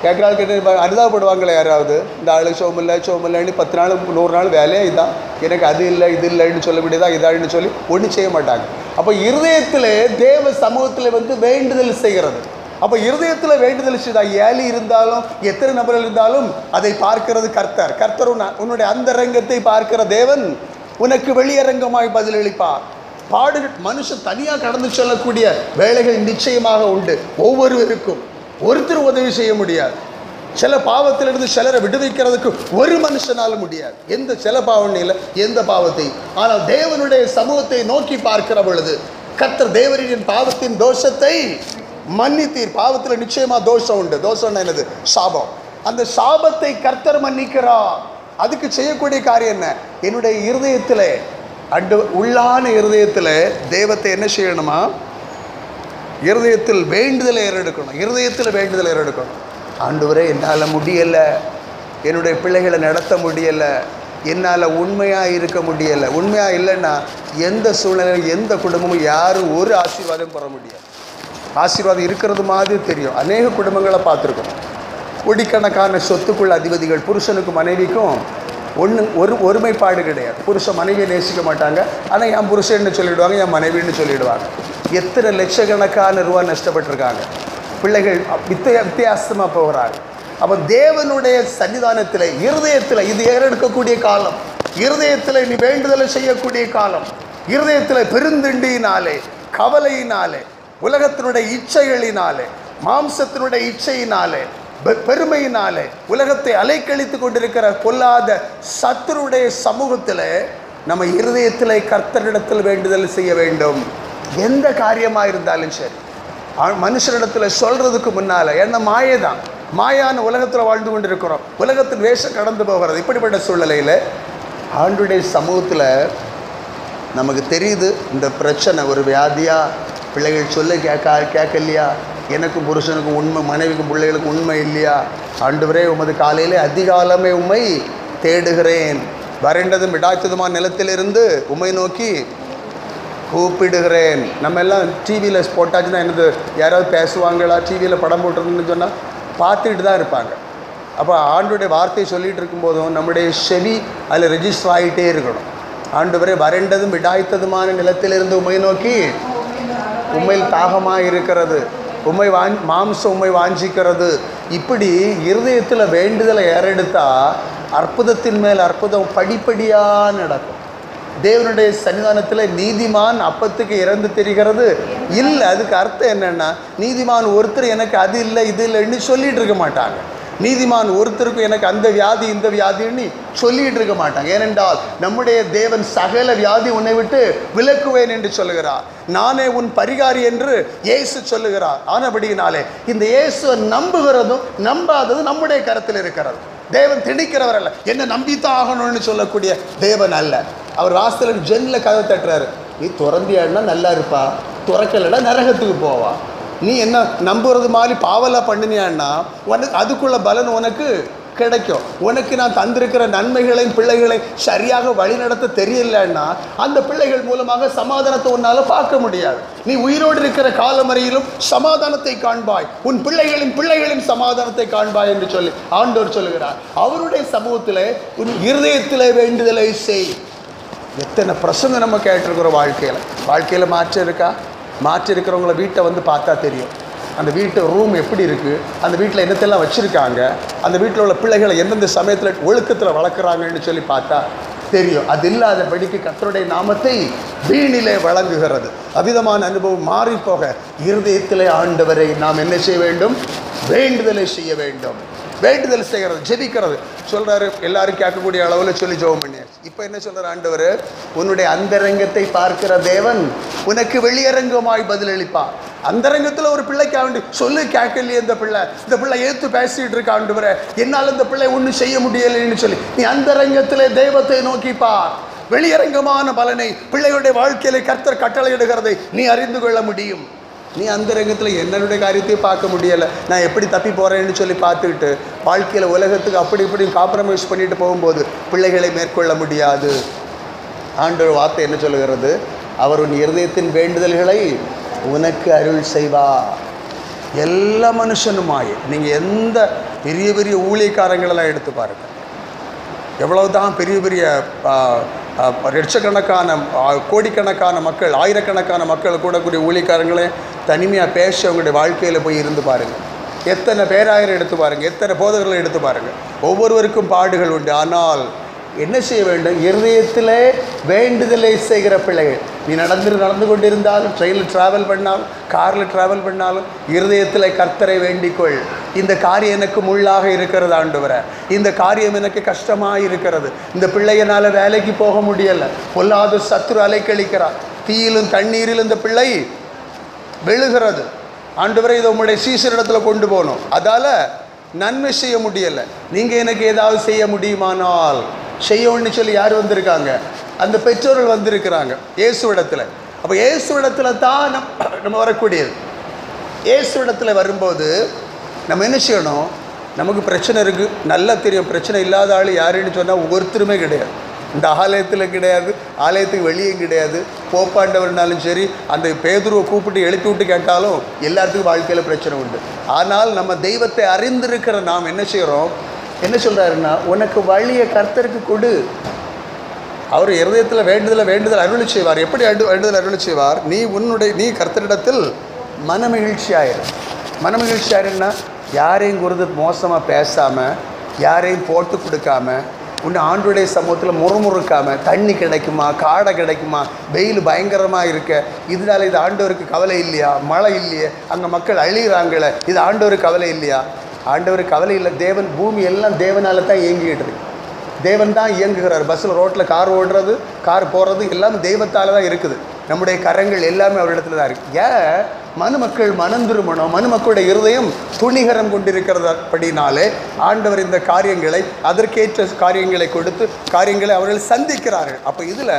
என்ன நினைப்பாங்க? அனுதாபப்படுவாங்களே யாராவது? இந்த ஆளுக்கு சோமில்லைன்னு 10 நாள் 100 நாள் வேலையே இதுதான், எனக்கு அது இல்லை இது இல்லைன்னு சொல்ல வேண்டியதான், இதான்னு சொல்லி ஒன்றும் செய்ய மாட்டாங்க. அப்போ இருதயத்தில் தேவ சமூகத்தில் வந்து வேண்டுதல் செய்கிறது. அப்போ இருதயத்தில் வேண்டுதல் செய்தால் ஏழி இருந்தாலும் எத்தனை நபர்கள் இருந்தாலும் அதை பார்க்கிறது கர்த்தர். உன்னுடைய அந்தரங்கத்தை பார்க்கிற தேவன் உனக்கு வெளியரங்கமாய் பதிலளிப்பார். பாடுகள் மனுஷன் தனியாக கடந்து செல்லக்கூடிய வேலைகள் நிச்சயமாக உண்டு. ஒவ்வொருவருக்கும் ஒருத்தர் உதவி செய்ய முடியாது. சில பாவத்திலிருந்து சிலரை விடுவிக்கிறதுக்கு ஒரு மனுஷனால முடியாது. சில பாவம் இல்லை, எந்த பாவத்தை. ஆனால் தேவனுடைய சமூகத்தை நோக்கி பார்க்கிற பொழுது கர்த்தர் தேவரின் பாவத்தின் தோஷத்தை மன்னித்தீர். பாவத்தில் நிச்சயமா தோஷம் உண்டு. தோஷம்னா என்னது? சாபம். அந்த சாபத்தை கர்த்தர் மன்னிக்கிறார். அதுக்கு செய்யக்கூடிய காரியம் என்ன? என்னுடைய இருதயத்தில் உள்ளான இருதயத்தில் தெய்வத்தை என்ன செய்யணுமா? இருதயத்தில் வேண்டுதலை ஏறெடுக்கணும். ஆண்டவரே, என்னால் முடியலை, என்னுடைய பிள்ளைகளை நடத்த முடியலை, என்னால் உண்மையாக இருக்க முடியலை. உண்மையாக இல்லைன்னா எந்த சூழ்நிலையில் எந்த குடும்பமும் யாரும் ஒரு ஆசீர்வாதம் பெற முடியாது. ஆசீர்வாதம் இருக்கிறது மாதிரி தெரியும். அநேக குடும்பங்களை பார்த்துருக்கோம். கோடிக்கணக்கான சொத்துக்குள்ள அதிபதிகள், புருஷனுக்கும் மனைவிக்கும் ஒருமைப்பாடு கிடையாது. புருஷன் மனைவியை நேசிக்க மாட்டாங்க, ஆனால் என் புருஷன்னு சொல்லிவிடுவாங்க, என் மனைவின்னு சொல்லிவிடுவாங்க. எத்தனை லட்சக்கணக்கான ரூபா நஷ்டப்பட்டிருக்காங்க. பிள்ளைகள் வித்தியாசமாக போகிறாங்க. அப்போ தேவனுடைய சன்னிதானத்தில் இருதயத்தில் இது ஏறெடுக்கக்கூடிய காலம். இருதயத்தில் நீ வேண்டுதலை செய்யக்கூடிய காலம். இருதயத்தில் பெருந்திண்டியினாலே, கவலையினாலே, உலகத்தினுடைய இச்சைகளினாலே, மாம்சத்தினுடைய இச்சையினாலே, பெருமையினாலே உலகத்தை அலைக்கழித்து கொண்டிருக்கிற பொல்லாத சத்துருடைய சமூகத்தில் நம்ம இருதயத்தில் கர்த்தரிடத்தில் வேண்டுதல் செய்ய வேண்டும். எந்த காரியமாக இருந்தாலும் சரி, மனுஷரிடத்தில் சொல்கிறதுக்கு முன்னால், என்ன மாயைதான், மாயான உலகத்தில் வாழ்ந்து கொண்டிருக்கிறோம். உலகத்தின் வேஷம் கடந்து போகிறது. இப்படிப்பட்ட சூழ்நிலையில் ஆண்டுடைய சமூகத்தில் நமக்கு தெரியுது இந்த பிரச்சனை ஒரு வியாதியா, பிள்ளைகள் சொல்ல கேட்கலையா, எனக்கும் புருஷனுக்கும் உண்மை, மனைவிக்கும் பிள்ளைகளுக்கும் உண்மை இல்லையா? ஆண்டவரே, உமது காலையிலே அதிகாலமே உம்மை தேடுகிறேன், வறண்டதும் விடாய்த்ததுமான நிலத்திலிருந்து உம்மை நோக்கி கூப்பிடுகிறேன். நம்ம எல்லாம் டிவியில் போட்டாச்சுன்னா என்னது, யாராவது பேசுவாங்களா? டிவியில் படம் போட்டுருந்துன்னு சொன்னால் பார்த்துக்கிட்டு தான் இருப்பாங்க. அப்போ ஆண்டுடைய வார்த்தையை சொல்லிகிட்டு இருக்கும்போதும் நம்முடைய செவி அதில் ரெஜிஸ்டர் ஆகிட்டே இருக்கணும். ஆண்டவரே, வறண்டதும் விடாய்த்ததுமான நிலத்திலிருந்து உம்மை நோக்கி, உண்மையில் தாகமாக இருக்கிறது, மாம்சம் உண்மை வாஞ்சிக்கிறது. இப்படி இருதயத்தில் வேண்டுதலை ஏறெடுத்தால் அற்புதத்தின் மேல் அற்புதம் படிப்படியாக நடக்கும். தேவனுடைய சன்னிதானத்தில் நீதிமான் அப்பத்துக்கு இறந்து தெரிகிறது இல்லை. அதுக்கு அர்த்தம் என்னென்னா, நீதிமான் ஒருத்தர் எனக்கு அது இல்லை இது இல்லைன்னு சொல்லிகிட்டு இருக்க மாட்டாங்க. நீதிமான் ஒருத்தருக்கும் எனக்கு அந்த வியாதி இந்த வியாதின்னு சொல்லிகிட்டு இருக்க மாட்டாங்க. ஏனென்றால் நம்முடைய தேவன் சகல வியாதி உன்னை விட்டு விலக்குவேன் என்று சொல்லுகிறார். நானே உன் பரிகாரி என்று இயேசு சொல்லுகிறார். ஆனபடியினாலே இந்த இயேசுவை நம்புகிறதும் நம்பாததும் நம்முடைய கருத்தில் இருக்கிறது. தேவன் திணிக்கிறவர் அல்ல, என்ன நம்பித்தான் ஆகணும்னு சொல்லக்கூடிய தேவன் அல்ல. அவர் வாசலில் ஜன்னலில் கதவை தட்டுறாரு, நீ திறந்தியான்னா நல்லா இருப்பா, துறக்கலைன்னா நரகத்துக்கு போவா. நீ என்ன நம்புறது மாதிரி பாவலாம் பண்ணினியான்னா உனக்கு அதுக்குள்ள பலன் உனக்கு கிடைக்கும். உனக்கு நான் தந்திருக்கிற நன்மைகளையும் பிள்ளைகளையும் சரியாக வழிநடத்த தெரியலன்னா அந்த பிள்ளைகள் மூலமாக சமாதானத்தை உன்னால் பார்க்க முடியாது. நீ உயிரோடு இருக்கிற காலமறையிலும் சமாதானத்தை காண்பாய், உன் பிள்ளைகளின் சமாதானத்தை காண்பாய் என்று சொல்லி ஆண்டவர் சொல்லுகிறார். அவருடைய சமூகத்தில் உன் இருதயத்தில் வேண்டுதலை செய். எத்தனை பிரசங்கம் நம்ம கேட்டிருக்கிறோம். வாழ்க்கையில் மாற்றம் இருக்கா? மாற்றி இருக்கிறவங்கள வீட்டை வந்து பார்த்தா தெரியும். அந்த வீட்டு ரூம் எப்படி இருக்குது, அந்த வீட்டில் என்னத்தெல்லாம் வச்சுருக்காங்க, அந்த வீட்டில் உள்ள பிள்ளைகளை எந்தெந்த சமயத்தில் ஒழுக்கத்தில் வளர்க்குறாங்கன்னு சொல்லி பார்த்தா தெரியும். அது இல்லாதபடிக்கு கர்த்தருடைய நாமத்தை வீணிலே வழங்குகிறது. அவ்விதமான அனுபவம் மாறி போக இருதயத்திலே ஆண்டவரை நாம் என்ன செய்ய வேண்டும்? வேண்டுதலை செய்ய வேண்டும். வேண்டுதல் செய்கிறது, ஜெபிக்கிறது. சொல்கிறாரு, எல்லாரும் கேட்கக்கூடிய அளவில் சொல்லி ஜெபம் பண்ணியாச்சு. இப்போ என்ன சொல்கிறார் ஆண்டவர்? உன்னுடைய அந்தரங்கத்தை பார்க்கிற தேவன் உனக்கு வெளியரங்கமாய் பதிலளிப்பார். அந்தரங்கத்தில் ஒரு பிள்ளைக்கு வேண்டி சொல்லு கேட்கலையே, இந்த பிள்ளை ஏற்று பேசிகிட்டு இருக்க ஆண்டவரே, என்னால் இந்த பிள்ளை ஒன்றும் செய்ய முடியலைன்னு சொல்லி நீ அந்தரங்கத்திலே தெய்வத்தை நோக்கிப்பார். வெளியரங்கமான பலனை பிள்ளைகளுடைய வாழ்க்கையிலே கர்த்தர் கட்டளையிடுகிறதை நீ அறிந்து கொள்ள முடியும். நீ அந்த ரங்கத்தில் என்னுடைய காரியத்தையும் பார்க்க முடியலை, நான் எப்படி தப்பி போகிறேன்னு சொல்லி பார்த்துக்கிட்டு வாழ்க்கையில் உலகத்துக்கு அப்படி இப்படி காம்ப்ரமைஸ் பண்ணிட்டு போகும்போது பிள்ளைகளை மேற்கொள்ள முடியாது. ஆண்டவர் வார்த்தை என்ன சொல்லுகிறது? அவர் உன் இருதயத்தின் வேண்டுதல்களை உனக்கு அருள் செய்வார். எல்லா மனுஷனுமாயே நீங்கள் எந்த பெரிய பெரிய ஊழியக்காரங்களெல்லாம் எடுத்து பாருங்கள், எவ்வளவுதான் பெரிய பெரிய லட்சக்கணக்கான கோடிக்கணக்கான மக்கள், ஆயிரக்கணக்கான மக்கள் கூடக்கூடிய ஊழியக்காரங்களே தனிமையாக பேச அவங்களுடைய வாழ்க்கையில் போய் இருந்து பாருங்கள். எத்தனை பேராயிரம் எடுத்து பாருங்கள், எத்தனை போதகர்களை எடுத்து பாருங்கள். ஒவ்வொருவருக்கும் பாடுகள் உண்டு. ஆனால் என்ன செய்ய வேண்டும்? இருதயத்தில் வேண்டுதலை செய்கிற பிள்ளைகள். நீ நடந்து கொண்டிருந்தாலும், ட்ரெயினில் ட்ராவல் பண்ணாலும், காரில் ட்ராவல் பண்ணாலும் இருதயத்தில் கர்த்தரை வேண்டிக்கொள். இந்த காரியம் எனக்கு முள்ளாக இருக்கிறது ஆண்டவரே, இந்த காரியம் எனக்கு கஷ்டமாக இருக்கிறது, இந்த பிள்ளையனால் வேலைக்கு போக முடியலை, பொல்லாத சத்துரு அலைக்கழிக்கிறார், தீயிலும் தண்ணீரிலும் இந்த பிள்ளை விழுகிறது ஆண்டவரே, இதை உங்களுடைய சீசரிடத்தில் கொண்டு போகணும், அதால் நன்மை செய்ய முடியலை, நீங்கள் எனக்கு ஏதாவது செய்ய முடியுமானால் செய்யணும்னு சொல்லி யார் வந்திருக்காங்க? அந்த பெற்றோர்கள் வந்திருக்கிறாங்க இயேசுவிடத்தில். அப்போ இயேசுவிடத்தில் தான் நம்ம வரக்கூடியது. இயேசுவிடத்தில் வரும்போது நம்ம என்ன செய்யணும்? நமக்கு பிரச்சனை இருக்குது, நல்லா தெரியும். பிரச்சனை இல்லாத ஆள் யாருன்னு சொன்னால் ஒருத்தருமே கிடையாது. இந்த ஆலயத்தில் கிடையாது, ஆலயத்துக்கு வெளியும் கிடையாது. போப்பாண்டவர்னாலும் சரி, அந்த பேதுருவை கூப்பிட்டு எழுப்பி விட்டு கேட்டாலும் எல்லாத்துக்கும் வாழ்க்கையில் பிரச்சனை உண்டு. ஆனால் நம்ம தெய்வத்தை அறிந்திருக்கிற நாம் என்ன செய்கிறோம்? என்ன சொல்கிறாருன்னா, உனக்கு வழியை கர்த்தருக்கு கொடு. அவர் இருதயத்தில் வேண்டுதல் அருளி செய்வார். எப்படி வேண்டுதல் அருளி செய்வார்? நீ கர்த்தரிடத்தில் மனமகிழ்ச்சியாயிரும். மனமகிழ்ச்சியாயிருன்னா யாரையும் குறித்து மோசமாக பேசாமல், யாரையும் போட்டு கொடுக்காம, உன்னை ஆண்டுடைய சமூகத்தில் முறுமுறுக்காமல், தண்ணி கிடைக்குமா, காடை கிடைக்குமா, வெயில் பயங்கரமாக இருக்க, இதனால் இது ஆண்டவருக்கு கவலை இல்லையா? மழை இல்லையே, அங்கே மக்கள் அழிகிறாங்களே, இது ஆண்டவருக்கு கவலை இல்லையா? ஆண்டவருக்கு கவலை இல்லை. தேவன், பூமி எல்லாம் தேவனால் தான் இயங்கிக்கிட்டு இருக்கு. தேவன் தான் இயங்குகிறார். பஸ்ஸில் ரோட்டில் கார் ஓடுறது, கார் போகிறது எல்லாமே தெய்வத்தால் தான் இருக்குது. நம்முடைய கரங்கள் எல்லாமே அவரிடத்துல தான் இருக்குது. ஏன்? மனுமக்கள் மனம் திரும்பணும். மனுமக்களுடைய இருதயம் துணிகரம் கொண்டிருக்கிறபடினாலே ஆண்டவர் இந்த காரியங்களை, அதற்கேற்ற காரியங்களை கொடுத்து காரியங்களை அவர்கள் சந்திக்கிறார்கள். அப்போ இதில்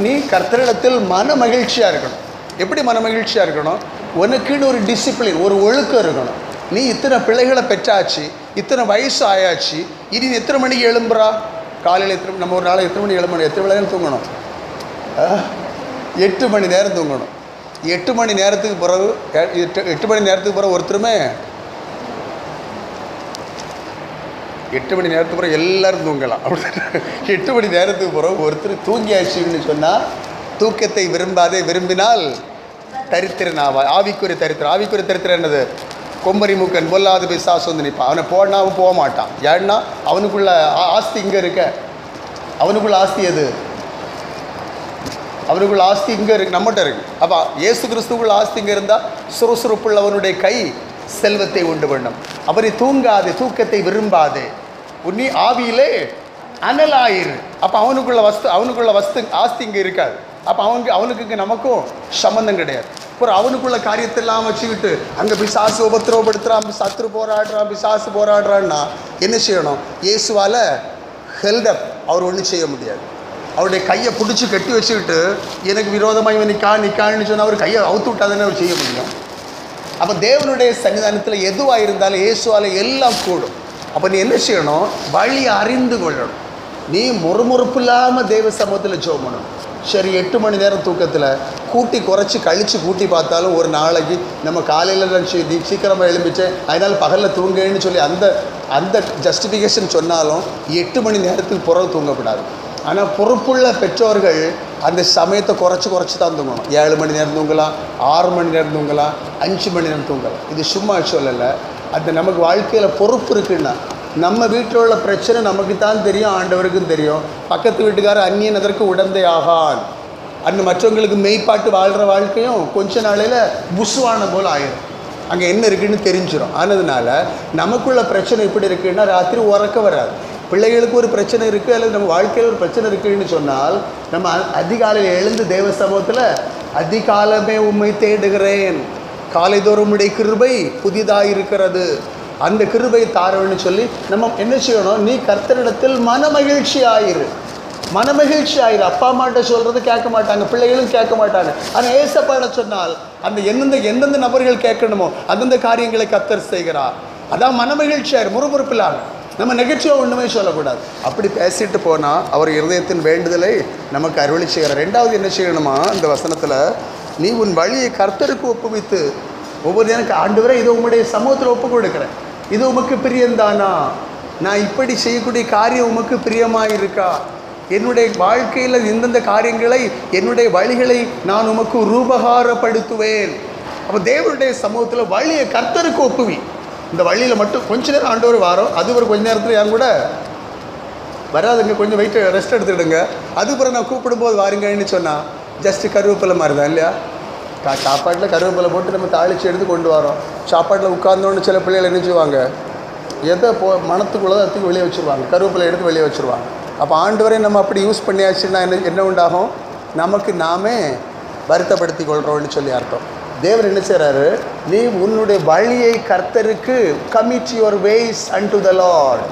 நீ கர்த்தரிடத்தில் மன மகிழ்ச்சியாக இருக்கணும். எப்படி மன மகிழ்ச்சியாக இருக்கணும்? உனக்குன்னு ஒரு டிசிப்ளின், ஒரு ஒழுக்கம் இருக்கணும். நீ இத்தனை பிள்ளைகளை பெற்றாச்சு, இத்தனை வயசு ஆயாச்சு, இனி எத்தனை மணிக்கு எழும்புறா? காலையில் எத்தனை, நம்ம ஒரு நாள் எத்தனை மணி எழும்பணும்? எத்தனை மணி நேரம் தூங்கணும்? 8 மணி நேரம் தூங்கணும். 8 மணி நேரத்துக்கு பிறகு 8 மணி நேரத்துக்கு பிறகு ஒருத்தருமே 8 மணி நேரத்துக்கு பிறகு எல்லோரும் தூங்கலாம். அப்படி 8 மணி நேரத்துக்கு பிறகு ஒருத்தர் தூங்கியாச்சுன்னு சொன்னால், தூக்கத்தை விரும்பினால் தரித்திரனாவா? ஆவிக்குரிய தரித்திரம் என்னது? கொம்பரி மூக்கன் பொல்லாத பிசாசு வந்து நிற்பான். அவனை போனா அவன் போக மாட்டான். ஏன்னா அவனுக்குள்ள ஆஸ்தி இங்கே இருக்க. அவனுக்குள்ள ஆஸ்தி எது? அவனுக்குள்ள ஆஸ்தி இங்கே இருக்கு, நம்மகிட்ட இருக்கு. அப்போ இயேசு கிறிஸ்துக்குள்ள ஆஸ்தி இங்கே இருந்தால் சுறுசுறுப்புள்ளவனுடைய கை செல்வத்தை உண்டு பண்ணும். அவனை தூங்காதே, தூக்கத்தை விரும்பாதே, உன்னி ஆவியிலே அனலாயிரு. அப்போ அவனுக்குள்ள வஸ்து ஆஸ்தி இங்கே இருக்காது. அப்போ அவனுக்கு இங்கே நமக்கும் சம்மந்தம் கிடையாது. அப்புறம் அவனுக்குள்ள காரியத்தெல்லாம் வச்சுக்கிட்டு அங்கே பிசாசு உபத்திரவப்படுத்துகிறான், சத்துரு போராடுறான், பிசாசு போராடுறான்னா என்ன செய்யணும்? இயேசுவால் ஹெல்டப் அவர் ஒன்றும் செய்ய முடியாது. அவருடைய கையை பிடிச்சி கட்டி வச்சுக்கிட்டு எனக்கு விரோதமாக இவன் நிற்கான்னு சொன்னால் அவர் கையை அவுத்து விட்டாதானே அவர் செய்ய முடியும். அப்போ தேவனுடைய சன்னிதானத்தில் எதுவாக இருந்தாலும் இயேசுவால் எல்லாம் கூடும். அப்போ நீ என்ன செய்யணும்? வழியை அறிந்து கொள்ளணும். நீ முறுமுறுப்பு இல்லாமல் தேவ சமூகத்தில் ஜெபம் பண்ணணும். சரி, 8 மணி நேரம் தூக்கத்தில் குறைச்சி கூட்டி பார்த்தாலும் ஒரு நாளைக்கு நம்ம காலையில் சீக்கிரமாக எழும்பிச்சேன், அதனால் பகலில் தூங்கன்னு சொல்லி அந்த ஜஸ்டிஃபிகேஷன் சொன்னாலும் 8 மணி நேரத்துக்கு பிறகு தூங்கப்படாது. ஆனால் பொறுப்புள்ள பெற்றோர்கள் அந்த சமயத்தை குறைச்சி தான் தூங்கணும். 7 மணி நேரம் தூங்கலாம், 6 மணி நேரம் தூங்கலாம், 5 மணி நேரம் தூங்கலாம். இது சும்மா சொல்லலை. அது நமக்கு வாழ்க்கையில் பொறுப்பு இருக்குன்னா, நம்ம வீட்டில் உள்ள பிரச்சனை நமக்கு தான் தெரியும், ஆண்டவருக்கும் தெரியும். பக்கத்து வீட்டுக்காரர் அந்நியன் அதற்கு உடந்தை ஆகான். மற்றவங்களுக்கு மெய்ப்பாட்டு வாழ்கிற வாழ்க்கையும் கொஞ்ச நாளையில் புஷ்வான போல் ஆயிடும். அங்கே என்ன இருக்குதுன்னு தெரிஞ்சிடும். ஆனதுனால நமக்குள்ள பிரச்சனை எப்படி இருக்குன்னா, ராத்திரி உறக்க வராது. பிள்ளைகளுக்கு ஒரு பிரச்சனை இருக்குது, அல்லது நம்ம வாழ்க்கையில் ஒரு பிரச்சனை இருக்குதுன்னு சொன்னால், நம்ம அதிகாலையில் எழுந்து தேவ சமூகத்தில் அதிகாலமே உம்மை தேடுகிறேன், காலைதோறும் உம்முடைய கிருபை புதிதாக இருக்கிறது, அந்த கிருபை தாரன்னு சொல்லி நம்ம என்ன செய்யணும்? நீ கர்த்தரிடத்தில் மனமகிழ்ச்சி ஆயிரு. அப்பா அம்மாட்ட சொல்கிறது கேட்க மாட்டாங்க, பிள்ளைகளும் கேட்க மாட்டாங்க. ஆனால் ஏசப்பாட சொன்னால் அந்த எந்தெந்த நபர்கள் கேட்கணுமோ அந்தந்த காரியங்களை கர்த்தர் செய்கிறார். அதான் மனமகிழ்ச்சியார், முறுமுறுப்பில்லாங்க. நம்ம நெகட்டிவாக ஒன்றுமே சொல்லக்கூடாது. அப்படி பேசிட்டு போனால் அவர் இருதயத்தின் வேண்டுதலை நமக்கு அருளி செய்கிறார். ரெண்டாவது என்ன செய்யணுமா, இந்த வசனத்தில், நீ உன் வழியை கர்த்தருக்கு ஒப்புவித்து ஒவ்வொரு எனக்கு ஆண்டவரே இதை உங்களுடைய சமூகத்தில் ஒப்பு கொடுக்குறேன், இது உமக்கு பிரியந்தானா, நான் இப்படி செய்யக்கூடிய காரியம் உமக்கு பிரியமாக இருக்கா, என்னுடைய வாழ்க்கையில் எந்தெந்த காரியங்களை என்னுடைய வழிகளை நான் உமக்கு ரூபகாரப்படுத்துவேன். அப்போ தேவனுடைய சமூகத்தில் வழியை கர்த்தருக்கு ஒப்புவி. இந்த வழியில் மட்டும் கொஞ்ச நேரம் ஆண்டவர் வாரம், அது ஒரு கொஞ்ச நேரத்தில் என் கூட வராதுங்க, கொஞ்சம் வெயிட் ரெஸ்ட் எடுத்துக்கிடுங்க, அதுக்கப்புறம் நான் கூப்பிடும்போது வாருங்கன்னு சொன்னால் ஜஸ்ட்டு கருவேப்பிலை மாதிரி தான் இல்லையா. சாப்பாட்டில் கருவேப்பிலை போட்டு நம்ம தாளித்து எடுத்து கொண்டு வரோம். சாப்பாட்டில் உட்கார்ந்தோன்னு சில பிள்ளைகள் என்ன செய்வாங்க, எதை மனத்துக்குள்ளே அதுக்கு வெளியே வச்சுருவாங்க, கருவேப்பிலை எடுத்து வெளியே வச்சுருவாங்க. அப்போ ஆண்டவரை நம்ம அப்படி யூஸ் பண்ணியாச்சுன்னா என்ன உண்டாகும், நமக்கு நாமே வருத்தப்படுத்தி கொள்கிறோன்னு சொல்லி அர்த்தம். தேவன் என்ன செய்கிறாரு, நீ உன்னுடைய வழியை கர்த்தருக்கு commit your ways unto the Lord.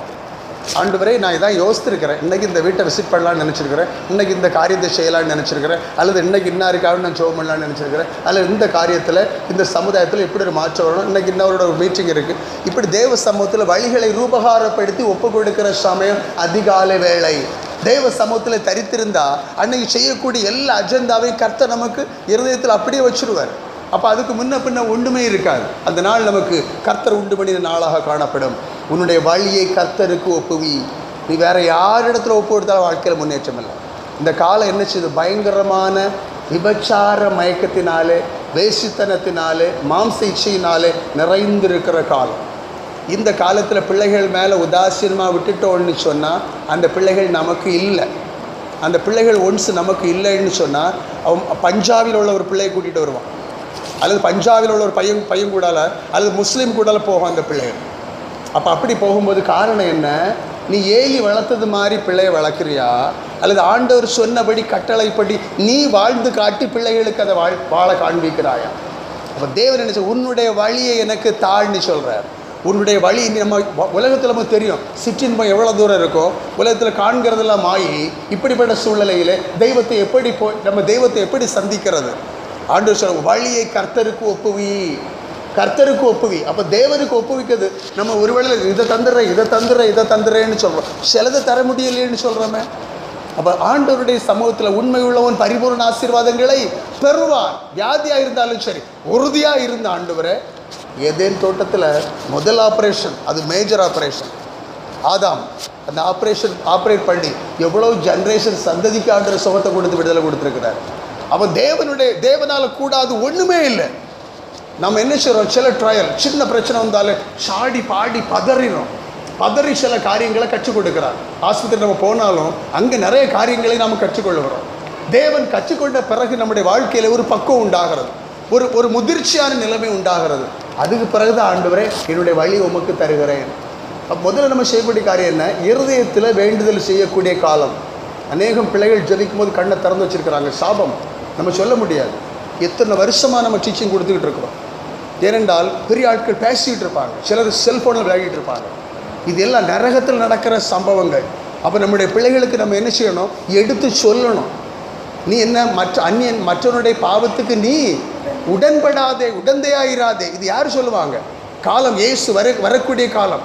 ஆண்டவரே நான் இதான் யோசித்திருக்கிறேன், இன்றைக்கி இந்த வீட்டை விசிட் பண்ணலான்னு நினச்சிருக்கிறேன், இன்றைக்கி இந்த காரியத்தை செய்யலான்னு நினச்சிருக்கிறேன், அல்லது இன்றைக்கி இன்னாருக்காக நான் ஜெபம் பண்ணலான்னு நினச்சிருக்கிறேன், அல்லது இந்த காரியத்தில் இந்த சமுதாயத்தில் இப்படி ஒரு மாற்றம் வரணும், இன்றைக்கி இன்னொரு ஒரு மீட்டிங் இருக்குது. இப்படி தேவ சமூகத்தில் வழிகளை ரூபகாரப்படுத்தி ஒப்பு கொடுக்கிற சமயம் அதிகாலை வேளை. தேவ சமூகத்தில் தரித்திருந்தால் அன்னைக்கு செய்யக்கூடிய எல்லா அஜெண்டாவையும் கர்த்தர் நமக்கு இருதயத்தில் அப்படியே வச்சுருவார். அப்போ அதுக்கு முன்ன பின்ன ஒன்றுமே இருக்காது. அந்த நாள் நமக்கு கர்த்தர் உண்டு பண்ணின நாளாக காணப்படும். உன்னுடைய வழியை கர்த்தருக்கு ஒப்புவி. நீ வேறு யாரிடத்துல ஒப்பு கொடுத்தாலும் வாழ்க்கையில் முன்னேற்றம் இல்லை. இந்த காலம் என்ன செய்யுது, பயங்கரமான விபச்சார மயக்கத்தினாலே, வேசித்தனத்தினாலே, மாம்ச இச்சையினாலே நிறைந்திருக்கிற காலம். இந்த காலத்தில் பிள்ளைகள் மேலே உதாசீனமாக விட்டுட்டோன்னு சொன்னால் அந்த பிள்ளைகள் நமக்கு இல்லை. அந்த பிள்ளைகள் ஒன்ஸ் நமக்கு இல்லைன்னு சொன்னால் அவன் பஞ்சாபில் உள்ள ஒரு பிள்ளையை கூட்டிகிட்டு வருவான், அல்லது பஞ்சாபில் உள்ள ஒரு பையன் கூடால, அல்லது முஸ்லீம் கூடால போகும் அந்த பிள்ளைகள். அப்போ அப்படி போகும்போது காரணம் என்ன, நீ ஏலி வளர்த்தது மாதிரி பிள்ளையை வளர்க்குறியா, அல்லது ஆண்டவர் சொன்னபடி கட்டளைப்படி நீ வாழ்ந்து காட்டி பிள்ளைகளுக்கு அதை வாழ காண்பிக்கிறாயா? அப்போ தேவன் என்ன, உன்னுடைய வழியை எனக்கு தாழ்னு சொல்கிறார். உன்னுடைய வழி நம்ம உலகத்தில் நமக்கு தெரியும், சிற்றின்பம் எவ்வளோ தூரம் இருக்கோ, உலகத்தில் காண்கிறதெல்லாம் ஆகி இப்படிப்பட்ட சூழ்நிலையில் தெய்வத்தை எப்படி நம்ம தெய்வத்தை எப்படி சந்திக்கிறது? ஆண்டவர் சொல்ல வழியை கர்த்தருக்கு ஒப்புவி, கர்த்தருக்கு ஒப்புவி. அப்போ தேவனுக்கு ஒப்புவிக்கிறது நம்ம ஒருவேளை இதை தந்துடுறேன்னு சொல்கிறோம், சிலதை தர முடியலைன்னு சொல்கிறோமே. அப்போ ஆண்டவருடைய சமூகத்தில் உண்மை உள்ளவன் பரிபூர்ண ஆசீர்வாதங்களை பெறுவான். வியாதியாக இருந்தாலும் சரி, உறுதியாக இருந்த ஆண்டவரை ஏதேன் தோட்டத்தில் முதல் ஆப்ரேஷன், அது மேஜர் ஆப்ரேஷன், ஆதாம் அந்த ஆப்ரேட் பண்ணி எவ்வளோ ஜென்ரேஷன் சந்ததிக்கு ஆண்டவர் சுகத்தை கொடுத்து விடுதலை கொடுத்துருக்கிறார். அப்போ தேவனால் கூடாது ஒன்றுமே இல்லை. நம்ம என்ன செய்கிறோம், சில ட்ரையல் சின்ன பிரச்சனை வந்தாலும் சாடி பாடி பதறி சில காரியங்களை கற்றுக் கொடுக்குறார். ஆஸ்பத்திரி நம்ம போனாலும் அங்கே நிறைய காரியங்களை நாம் கற்றுக்கொள்ளுகிறோம். தேவன் கற்றுக்கொண்ட பிறகு நம்முடைய வாழ்க்கையில் ஒரு பக்குவம் உண்டாகிறது, ஒரு முதிர்ச்சியான நிலைமை உண்டாகிறது. அதுக்கு பிறகுதான் ஆண்டவரே என்னுடைய வழி உமக்கு தருகிறேன். முதல்ல நம்ம செய்யக்கூடிய காரியம் என்ன, இருதயத்தில் வேண்டுதல் செய்யக்கூடிய காலம். அநேகம் பிள்ளைகள் ஜெபிக்கும் போது கண்ணை திறந்து வச்சுருக்கிறாங்க. சாபம் நம்ம சொல்ல முடியாது. எத்தனை வருஷமாக நம்ம டீச்சிங் கொடுத்துக்கிட்டு இருக்கிறோம். ஏனென்றால் பெரிய ஆட்கள் பேசிக்கிட்டு இருப்பாங்க, சிலர் செல்ஃபோனில் விளையாடிட்டு இருப்பாங்க. இது எல்லாம் நரகத்தில் நடக்கிற சம்பவங்கள். அப்போ நம்முடைய பிள்ளைகளுக்கு நம்ம என்ன செய்யணும், எடுத்து சொல்லணும். நீ என்ன மற்றவனுடைய பாவத்துக்கு நீ உடன்படாதே, உடந்தையாயிராதே. இது யார் சொல்லுவாங்க? காலம் இயேசு வரக்கூடிய காலம்.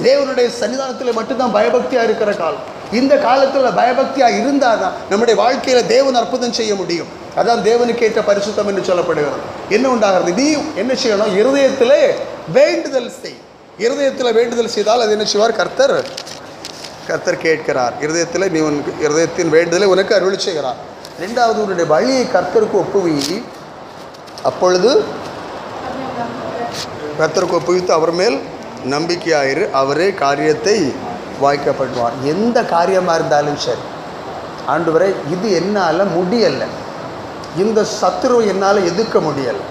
தேவனுடைய சன்னிதானத்தில் மட்டும்தான் பயபக்தியாக இருக்கிற காலம். இந்த காலத்தில் பயபக்தியாக இருந்தால் தான் நம்முடைய வாழ்க்கையில் தேவன் அற்புதம் செய்ய முடியும். அதான் தேவனுக்கு ஏற்ற பரிசுத்தம் என்று சொல்லப்படுகிறது. என்ன உண்டாகிறது, நீ என்ன செய்யணும், இருதயத்தில் வேண்டுதல் செய். இருதயத்தில் வேண்டுதல் செய்தால் அது என்ன செய்வார், கர்த்தர் கேட்கிறார். இருதயத்தில் நீ உனக்கு இருதயத்தின் வேண்டுதலை உனக்கு அருளி செய்கிறார். ரெண்டாவது, உன்னுடைய வழியை கர்த்தருக்கு ஒப்புவி. அப்பொழுது கர்த்தருக்கு ஒப்புவித்து அவர் மேல் நம்பிக்கையாயிரு, அவரே காரியத்தை வாய்க்கப்படுவார். எந்த காரியமாக இருந்தாலும் சரி, ஆண்டவரே இது என்னால் முடியலை, இந்த சத்துருவை என்னால் எதிர்க்க முடியலை.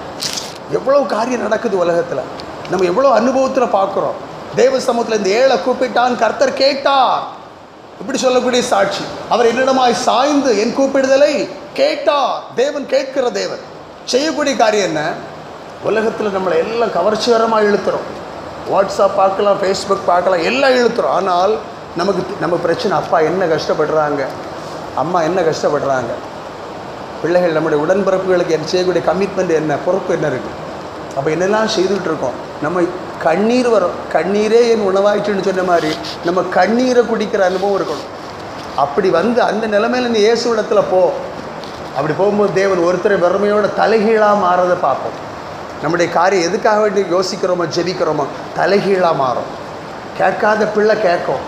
எவ்வளோ காரியம் நடக்குது உலகத்தில், நம்ம எவ்வளோ அனுபவத்தில் பார்க்குறோம். தேவ சமூகத்தில் இந்த ஏழை கூப்பிட்டான், கர்த்தர் கேட்டார், இப்படி சொல்லக்கூடிய சாட்சி. அவர் என்னிடமாய் சாய்ந்து என் கூப்பிடுதலை கேட்டார். தேவன் கேட்கிற தேவன். செய்யக்கூடிய காரியம் என்ன, உலகத்தில் நம்மளை எல்லாம் கவர்ச்சிகரமாக இழுத்துறோம். வாட்ஸ்அப் பார்க்கலாம், ஃபேஸ்புக் பார்க்கலாம், எல்லாம் இழுத்துறோம். ஆனால் நம்ம பிரச்சனை, அப்பா என்ன கஷ்டப்படுறாங்க, அம்மா என்ன கஷ்டப்படுறாங்க, பிள்ளைகள் நம்முடைய உடன்பிறப்புகளுக்கு செய்யக்கூடிய கமிட்மெண்ட் என்ன, பொறுப்பு என்ன இருக்குது. அப்போ என்னெல்லாம் செய்துகிட்டு இருக்கோம். நம்ம கண்ணீர் வரும், கண்ணீரே என் உணவாயிட்டுன்னு சொன்ன மாதிரி நம்ம கண்ணீரை குடிக்கிற அனுபவம் இருக்கணும். அப்படி வந்து அந்த நிலைமையில் நீ இயேசு இடத்துல போ. அப்படி போகும்போது தேவன் ஒருத்தரை வறுமையோட தலைகீழாக மாறதை பார்ப்போம். நம்முடைய காரியம் எதுக்காக வேண்டி யோசிக்கிறோமோ ஜெபிக்கிறோமோ தலைகீழாக மாறும். கேட்காத பிள்ளை கேட்கும்,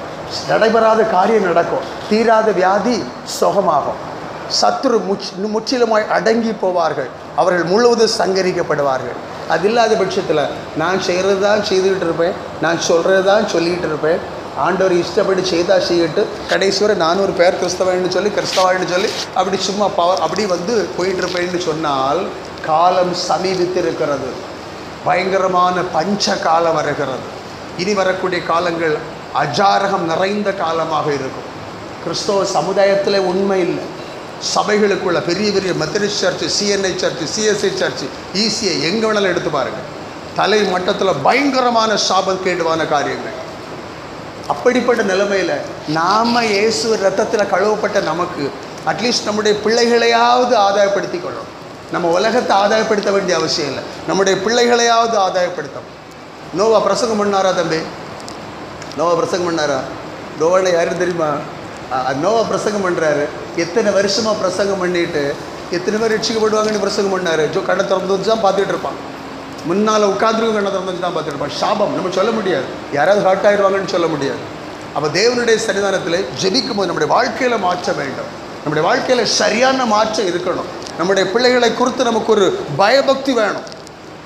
நடைபெறாத காரியம் நடக்கும், தீராத வியாதி சுகமாகும், சத்துரு முற்றிலுமாய் அடங்கி போவார்கள், அவர்கள் முழுவதும் சங்கரிக்கப்படுவார்கள். அது இல்லாத பட்சத்தில் நான் செய்கிறது தான் செய்துக்கிட்டு இருப்பேன், நான் சொல்கிறது தான் சொல்லிக்கிட்டு இருப்பேன், ஆண்டவர் இஷ்டப்படி செய்தா செய்யிட்டு கடைசி வரை நான் ஒரு பேர் கிறிஸ்தவன்னு சொல்லி அப்படி சும்மா அப்படி வந்து போயிட்டு இருப்பேன்னு சொன்னால் காலம் சமீபித்திருக்கிறது. பயங்கரமான பஞ்ச காலம் வருகிறது. இனி வரக்கூடிய காலங்கள் அஜாரகம் நிறைந்த காலமாக இருக்கும். கிறிஸ்தவ சமுதாயத்தில் உண்மை இல்லை. சபைகளுக்குள்ள பெரிய பெரிய Methodist church, CNI church, CSI church, ECI எங்கே வேணாலும் எடுத்து பாருங்கள். தலை மட்டத்தில் பயங்கரமான சாபக்கேடுவான காரியங்கள். அப்படிப்பட்ட நிலைமையில் நாம் இயேசு ரத்தத்தில் கழுவப்பட்ட நமக்கு அட்லீஸ்ட் நம்முடைய பிள்ளைகளையாவது ஆதாயப்படுத்தி கொள்ளணும். நம்ம உலகத்தை ஆதாயப்படுத்த வேண்டிய அவசியம் இல்லை, நம்முடைய பிள்ளைகளையாவது ஆதாயப்படுத்தணும். நோவா பிரசங்கம் பண்ணாரா தம்பி? நோவா பிரசங்கம் பண்ணாரா? நோவாவில் யாரும் தெரியுமா? நோவா பிரசங்கம் பண்ணுறாரு. எத்தனை வருஷமாக பிரசங்கம் பண்ணிட்டு எத்தனை பேர் ரட்சிக்கப்படுவாங்கன்னு பிரசங்கம் பண்ணார். கண்ணை திறந்து வச்சு தான் பார்த்துட்டு இருப்பான். முன்னால் உட்காந்துருக்கும் கண்ணை திறந்து வச்சு தான் பார்த்துட்டு இருப்பான். சாபம் நம்ம சொல்ல முடியாது, யாராவது ஹர்ட் ஆயிடுவாங்கன்னு சொல்ல முடியாது. அப்போ தேவனுடைய சன்னிதானத்தில் ஜெபிக்கும் போது நம்முடைய வாழ்க்கையில் மாற்றம் வேண்டும், நம்முடைய வாழ்க்கையில் சரியான மாற்றம் இருக்கணும். நம்முடைய பிள்ளைகளை குறித்து நமக்கு ஒரு பயபக்தி வேணும்.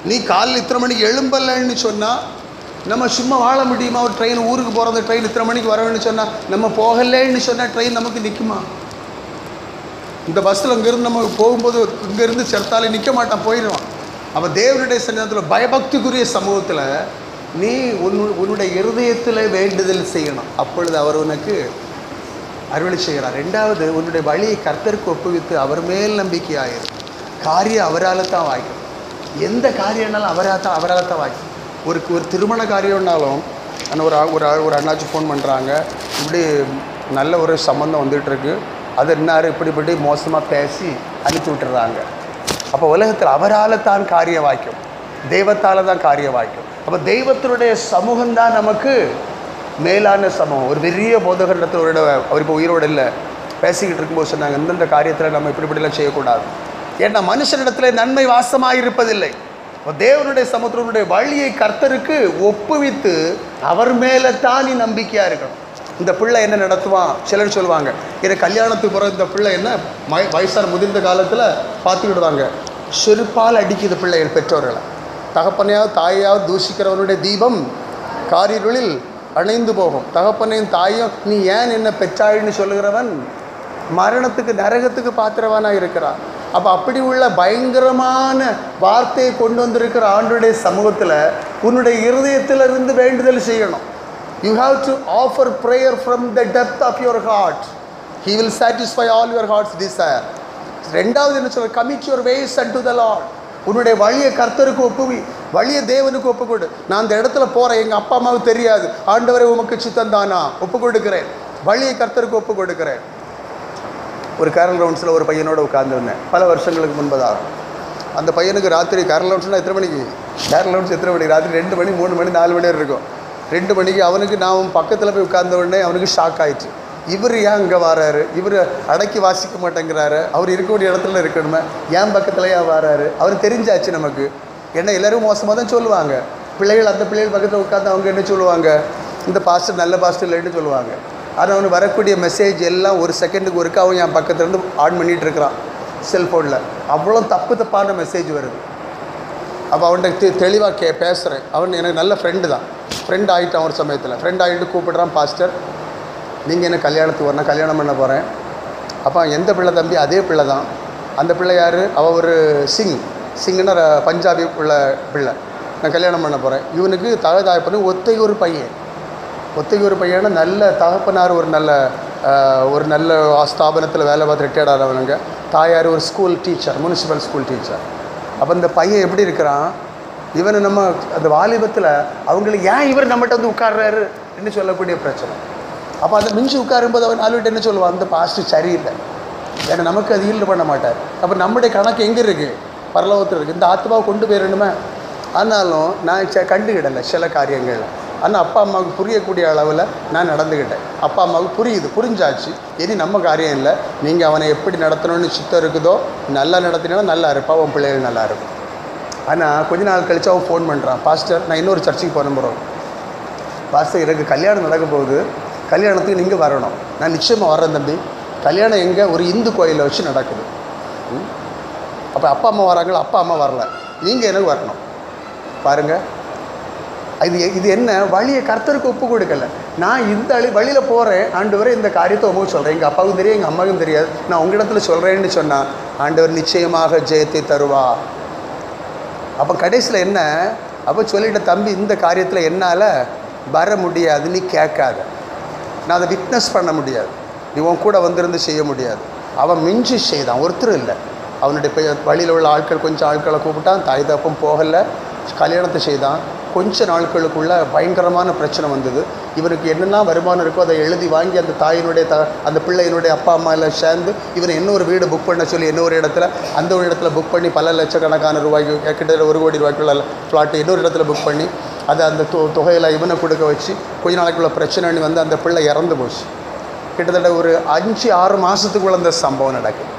நீ காலையில் இத்தனை மணிக்கு எழும்பலைன்னு சொன்னால் நம்ம சும்மா வாழ முடியுமா? ஒரு ட்ரெயின் ஊருக்கு போகிறது, ட்ரெயின் இத்தனை மணிக்கு வரவேன்னு சொன்னால் நம்ம போகலைன்னு சொன்னால் ட்ரெயின் நமக்கு நிற்குமா? இந்த பஸ்ஸில் இங்கேருந்து நம்ம போகும்போது இங்கேருந்து செத்தாலே நிற்க மாட்டான், போயிடுவான். அப்போ தேவனுடைய சன்னிதானத்தில் பயபக்திக்குரிய சமூகத்தில் நீ உன்னுடைய இருதயத்தில் வேண்டுதல் செய்யணும். அப்பொழுது அவர் உனக்கு அருளி செய்கிறார். ரெண்டாவது, உன்னுடைய வழியை கர்த்தருக்கு ஒப்புவித்து அவர் மேல் நம்பிக்கை ஆயிரும். காரியம் அவரால் தான் வாய்க்கும். எந்த காரியம்னாலும் அவரால் தான் வாய்க்கும். ஒரு திருமண காரியம்னாலும் ஒரு அண்ணாச்சி ஃபோன் பண்ணுறாங்க, இப்படி நல்ல ஒரு சம்மந்தம் வந்துகிட்ருக்கு, அது என்னாரு இப்படி மோசமாக பேசி அனுப்பி விட்டுறாங்க. அப்போ உலகத்தில் அவரால் தான் காரியம் வாய்க்கும், தெய்வத்தால் தான் காரியம் வாய்க்கும். அப்போ தெய்வத்தினுடைய சமூகம்தான் நமக்கு மேலான சமூகம். ஒரு பெரிய போதகரிடத்தில் அவர் இப்போ உயிரோடு இல்லை, பேசிக்கிட்டு இருக்கும்போது சொன்னாங்க, இந்தந்த காரியத்தில் நம்ம இப்படிலாம் செய்யக்கூடாது. ஏன்னா மனுஷனிடத்தில் நன்மை வாசமாக இருப்பதில்லை. தேவனுடைய சமுத்திரனுடைய வழியை கர்த்தருக்கு ஒப்புவித்து அவர் மேலே தான் நீ நம்பிக்கையாக இருக்கணும். இந்த பிள்ளை என்ன நடத்துவான்? சிலர் சொல்லுவாங்க, எனக்கு கல்யாணத்துக்கு பிறகு இந்த பிள்ளை என்ன வயசான முதிர்ந்த காலத்தில் பார்த்துக்கிடுவாங்க, செருப்பால் அடிக்குது பிள்ளைகள் பெற்றோர்களை. தகப்பனையாவது தாயாவது தூஷிக்கிறவனுடைய தீபம் காரிருளில் அணைந்து போகும். தகப்பனையும் தாயும் நீ ஏன் என்ன பெற்றாயின்னு சொல்லுகிறவன் மரணத்துக்கு நரகத்துக்கு பாத்திரவானாக இருக்கிறான். அப்போ அப்படி உள்ள பயங்கரமான வார்த்தையை கொண்டு வந்திருக்கிற ஆண்டுடைய சமூகத்தில் உன்னுடைய இருதயத்திலிருந்து வேண்டுதல் செய்யணும். You have to offer prayer from the depth of your heart. He will satisfy all your heart's desire. ரெண்டாவது என்ன சொல்ற, commit your ways unto the Lord. உன்னுடைய வழியை கர்த்தருக்கு ஒப்புவி, வழியை தேவனுக்கு ஒப்புக்கொடு. நான் அந்த இடத்துல போகிறேன், எங்கள் அப்பா அம்மாவுக்கு தெரியாது, ஆண்டவரை உமக்கு சித்தந்தானா ஒப்பு கொடுக்கிறேன், வழியை கர்த்தருக்கு ஒப்பு கொடுக்கிறேன். ஒரு கேரல் ரவுண்ட்ஸில் ஒரு பையனோட உட்கார்ந்துருந்தேன் பல வருஷங்களுக்கு முன்பதாக. அந்த பையனுக்கு ராத்திரி கேரல் ரவுண்ட்ஸ்னால் எத்தனை மணிக்கு? கேரல் ரவுண்ட்ஸ் எத்தனை மணிக்கு? ராத்திரி 2 மணி 3 மணி 4 மணி இருக்கும். 2 மணிக்கு அவனுக்கு நான் பக்கத்தில் போய் உட்கார்ந்த உடனே அவனுக்கு ஷாக் ஆயிடுச்சு. இவர் ஏன் இங்கே வராரு? இவர் அடக்கி வாசிக்க மாட்டேங்கிறாரு, அவர் இருக்கக்கூடிய இடத்துல இருக்கணுமே, ஏன் பக்கத்தில் ஏன் வராரு? அவர் தெரிஞ்சாச்சு நமக்கு. ஏன்னா எல்லோரும் மோசமாக தான் சொல்லுவாங்க. பிள்ளைகள் அந்த பிள்ளைகள் பக்கத்தில் உட்காந்து அவங்க என்ன சொல்லுவாங்க, இந்த பாஸ்டர் நல்ல பாஸ்டர் இல்லைன்னு சொல்லுவாங்க. ஆனால் அவனுக்கு வரக்கூடிய மெசேஜ் எல்லாம் ஒரு செகண்டுக்கு ஒருக்க அவன் என் பக்கத்துலேருந்து ஆன் பண்ணிகிட்டு இருக்கிறான் செல்ஃபோனில். அவ்வளோ தப்பான மெசேஜ் வருது. அப்போ அவன்கிட்ட தெளிவாக பேசுகிறேன். அவன் எனக்கு நல்ல ஃப்ரெண்டு தான், ஃப்ரெண்ட் ஆகிட்டான். ஒரு சமயத்தில் ஃப்ரெண்ட் ஆகிட்டு கூப்பிடுறான், பாஸ்டர் நீங்கள் என்ன கல்யாணத்துக்கு வரணும், கல்யாணம் பண்ண போகிறேன். அப்போ எந்த பிள்ளை தம்பி? அதே பிள்ளை தான். அந்த பிள்ளை யார்? அவள் ஒரு சிங்குன்னா பஞ்சாபி உள்ள பிள்ளை. நான் கல்யாணம் பண்ண போகிறேன். இவனுக்கு தகதாயப்பனு ஒத்தைக்கு ஒரு பையனா நல்ல தகப்பனார், ஒரு நல்ல ஸ்தாபனத்தில் வேலை பார்த்து ரிட்டையர்ட் ஆனவனுங்க. தாயார் ஒரு school teacher, municipal school teacher. அப்போ இந்த பையன் எப்படி இருக்கிறான்? இவனை நம்ம அந்த வாலிபத்தில் அவங்களுக்கு ஏன் இவர் நம்மகிட்ட வந்து உட்கார்றாரு என்று சொல்லக்கூடிய பிரச்சனை. அப்போ அந்த மிஞ்சி உட்காரும்போது அவன் ஆளுகிட்ட என்ன சொல்லுவான், அந்த பாஸ்டர் சரியில்லை, ஏன்னா நமக்கு அது ஈல்டு பண்ண மாட்டார். அப்போ நம்முடைய கணக்கு எங்கே இருக்குது? பரலோகத்தில் இருக்குது. இந்த ஆத்மாவை கொண்டு போயிடணுமே. ஆனாலும் நான் கண்டுக்கிடலை சில காரியங்கள். ஆனால் அப்பா அம்மாவுக்கு புரியக்கூடிய அளவில் நான் நடந்துக்கிட்டேன். அப்பா அம்மாவுக்கு புரிஞ்சாச்சு. இனி நம்ம காரியம் இல்லை. நீங்கள் அவனை எப்படி நடத்தணும்னு சித்தம் இருக்குதோ நல்லா நடத்தினா நல்லா இருப்பா, அவன் பிள்ளைகள் நல்லா இருக்கும். ஆனால் கொஞ்ச நாள் கழித்து அவன் ஃபோன் பண்ணுறான், பாஸ்டர் நான் இன்னொரு சர்ச்சுக்கு போன போகிறோம் பாஸ்டர், எனக்கு கல்யாணம் நடக்க போகுது, கல்யாணத்துக்கு நீங்கள் வரணும். நான் நிச்சயமாக வர்றேன் தம்பி. கல்யாணம் எங்கே? ஒரு இந்து கோயிலில் வச்சு நடக்குது. அப்போ அப்பா அம்மா வராங்களா? அப்பா அம்மா வரல, நீங்கள் எனக்கு வரணும். பாருங்கள், இது என்ன வழியை கர்த்தருக்கு ஒப்பு கொடுக்கல. நான் இந்த வழியில் போகிறேன் ஆண்டவரே, இந்த காரியத்தை உங்களுக்கு சொல்கிறேன். எங்கள் அப்பாவுக்கும் தெரியும், எங்கள் அம்மாவுக்கும் தெரியாது, நான் உங்களிடத்துல சொல்கிறேன்னு சொன்னால் ஆண்டவர் நிச்சயமாக ஜெயத்தை தருவா. அப்போ கடைசியில் என்ன? அப்போ சொல்லிட்ட, தம்பி இந்த காரியத்தில் என்னால் வர முடியாது, நீ கேட்காத, நான் அதை விட்னஸ் பண்ண முடியாது, நீ உன் கூட வந்திருந்து செய்ய முடியாது. அவன் மிஞ்சி செய்தான், ஒருத்தர் இல்லை. அவனுடைய வழியில் உள்ள ஆட்கள் கொஞ்சம் ஆட்களை கூப்பிட்டான், தாய் தப்பம் போகலை, கல்யாணத்தை செய்தான். கொஞ்ச நாட்களுக்குள்ள பயங்கரமான பிரச்சனை வந்தது. இவனுக்கு என்னென்ன வருமானம் இருக்கோ அதை எழுதி வாங்கி அந்த தாயினுடைய அந்த பிள்ளையினுடைய அப்பா அம்மா எல்லாம் சேர்ந்து இவனை இன்னொரு வீடு புக் பண்ண சொல்லி இன்னொரு இடத்துல, அந்த ஒரு இடத்துல புக் பண்ணி பல லட்சக்கணக்கான ரூபாய்க்கு, கிட்டத்தட்ட 1 கோடி ரூபாய்க்குள்ள ஃப்ளாட்டு இன்னொரு இடத்துல புக் பண்ணி அதை அந்த தொகையில் இவனை கொடுக்க வச்சு கொஞ்ச நாளைக்குள்ள பிரச்சனைன்னு வந்து அந்த பிள்ளை இறந்து போச்சு. கிட்டத்தட்ட ஒரு 5-6 மாதத்துக்குள்ள அந்த சம்பவம் நடக்குது.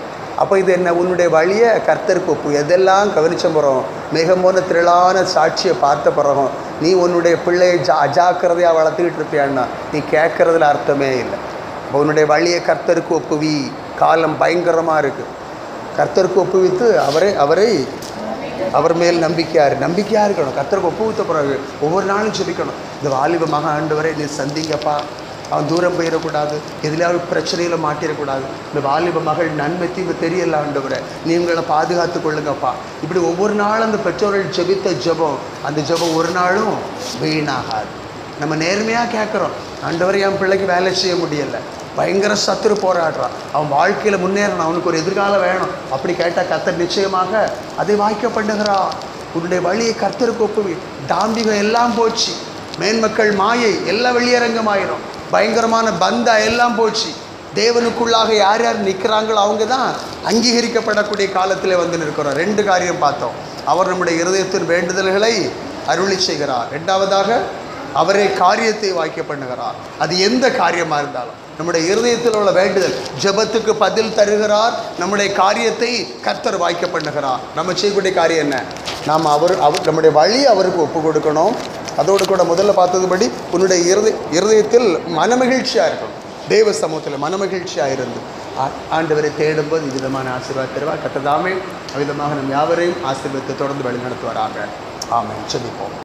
அப்போ இது என்ன? உன்னுடைய வழியை கர்த்தருக்கு ஒப்பு. எதெல்லாம் கவனிச்ச பிறகும், மிகமான திரளான சாட்சியை பார்த்த பிறகும் நீ உன்னுடைய பிள்ளையை அஜாக்கிரதையாக வளர்த்துக்கிட்டு இருப்பியான்னா நீ கேட்குறதுல அர்த்தமே இல்லை. இப்போ உன்னுடைய வழியை கர்த்தருக்கு ஒப்புவி. காலம் பயங்கரமாக இருக்குது. கர்த்தருக்கு ஒப்புவித்து அவர் மேல் நம்பிக்கையாக இருக்கணும். கர்த்தருக்கு ஒப்புவித்த பிறகு ஒவ்வொரு நாளும் ஜெபிக்கணும். இந்த வாலிப மகன் ஆண்டவரே நீ சந்திங்கப்பா, அவன் தூரம் போயிடக்கூடாது, எதிலாவது பிரச்சனையில் மாட்டிடக்கூடாது. இந்த வாலிப மகள் நன்மை தீவு தெரியல ஆண்டவரை, நீங்களை பாதுகாத்து கொள்ளுங்கப்பா. இப்படி ஒவ்வொரு நாளும் அந்த பெற்றோர்கள் ஜெபித்த ஜெபம், அந்த ஜெபம் ஒரு நாளும் வீணாகாது. நம்ம நேர்மையாக கேட்குறோம், ஆண்டவரை என் பிள்ளைக்கு வேலை செய்ய முடியலை, பயங்கர சத்துரு போராடுறான், அவன் வாழ்க்கையில் முன்னேறணும், அவனுக்கு ஒரு எதிர்காலம் வேணும், அப்படி கேட்டால் கர்த்தர் நிச்சயமாக அதை வாய்க்க பண்ணுகிறா. உன்னுடைய வழியை கர்த்தருக்கு ஒப்புவி. தாம்பிகம் எல்லாம் போச்சு, மேன்மக்கள் மாயை எல்லாம் வெளியரங்கமாயிரும், பயங்கரமான பந்தா எல்லாம் போச்சு. தேவனுக்குள்ளாக யார் யார் நிற்கிறாங்களோ அவங்க தான் அங்கீகரிக்கப்படக்கூடிய காலத்தில் வந்து நிற்கிறோம். 2 காரியம் பார்த்தோம். அவர் நம்முடைய இருதயத்தின் வேண்டுதல்களை அருளி செய்கிறார். 2வதாக அவரே காரியத்தை வாய்க்க பண்ணுகிறார். அது எந்த காரியமாக இருந்தாலும் நம்முடைய இருதயத்தில் உள்ள வேண்டுதல், ஜெபத்துக்கு பதில் தருகிறார். நம்முடைய காரியத்தை கர்த்தர் வாய்க்க பண்ணுகிறார். நம்ம செய்யக்கூடிய காரியம் என்ன? நாம் நம்முடைய வழி அவருக்கு ஒப்பு கொடுக்கணும். அதோடு கூட முதல்ல பார்த்ததுபடி உன்னுடைய இருதயத்தில் மனமகிழ்ச்சியாக இருக்கணும். தேவ சமூகத்தில் மனமகிழ்ச்சியாக இருந்து ஆண்டவரை தேடும்போது விதமான ஆசீர்வாதம் தருவார். கர்த்தர் தாமே அவ்விதமாக நம் யாவரையும் ஆசீர்வாதத்தை தொடர்ந்து வழி நடத்துவாராக. ஆமென். ஜெபிப்போம்.